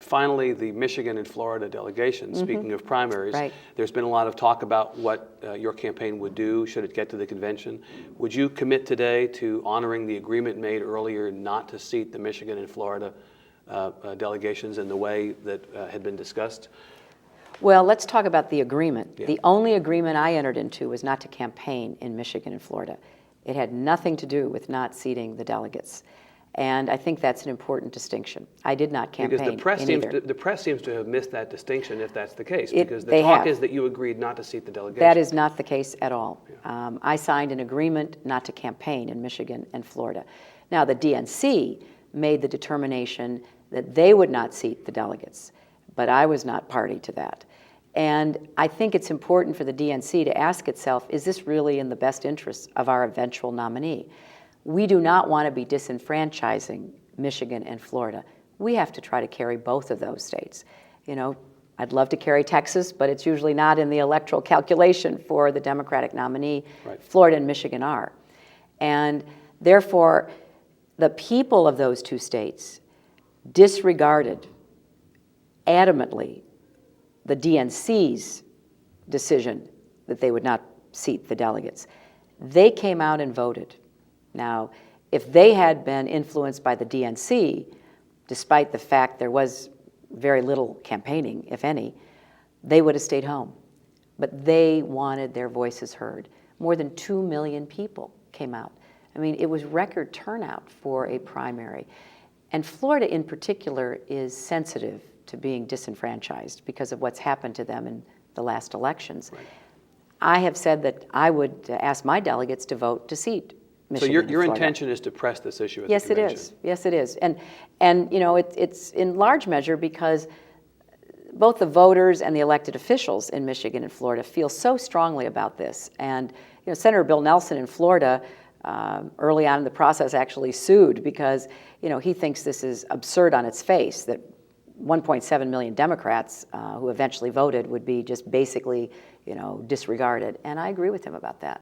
finally, the Michigan and Florida delegations, speaking of primaries, Right. there's been a lot of talk about what your campaign would do should it get to the convention. Would you commit today to honoring the agreement made earlier not to seat the Michigan and Florida delegations in the way that had been discussed? Well, let's talk about the agreement. Yeah. The only agreement I entered into was not to campaign in Michigan and Florida. It had nothing to do with not seating the delegates. And I think that's an important distinction. I did not campaign because the press seems to have missed that distinction if that's the case, because the talk is that you agreed not to seat the delegations. That is not the case at all. Yeah. I signed an agreement not to campaign in Michigan and Florida. Now, the DNC made the determination that they would not seat the delegates, but I was not party to that. And I think it's important for the DNC to ask itself, is this really in the best interests of our eventual nominee? We do not want to be disenfranchising Michigan and Florida. We have to try to carry both of those states. You know, I'd love to carry Texas, but it's usually not in the electoral calculation for the Democratic nominee. Right. Florida and Michigan are. And therefore, the people of those two states disregarded adamantly the DNC's decision that they would not seat the delegates. They came out and voted. Now, if they had been influenced by the DNC, despite the fact there was very little campaigning, if any, they would have stayed home. But they wanted their voices heard. More than 2 million people came out. I mean, it was record turnout for a primary. And Florida in particular is sensitive to being disenfranchised because of what's happened to them in the last elections. Right. I have said that I would ask my delegates to vote to seat Michigan. So your intention is to press this issue at the convention? Yes, it is. Yes, it is. And you know, it's in large measure because both the voters and the elected officials in Michigan and Florida feel so strongly about this. And you know, Senator Bill Nelson in Florida early on in the process actually sued because you know he thinks this is absurd on its face that 1.7 million Democrats who eventually voted would be just basically you know disregarded. And I agree with him about that.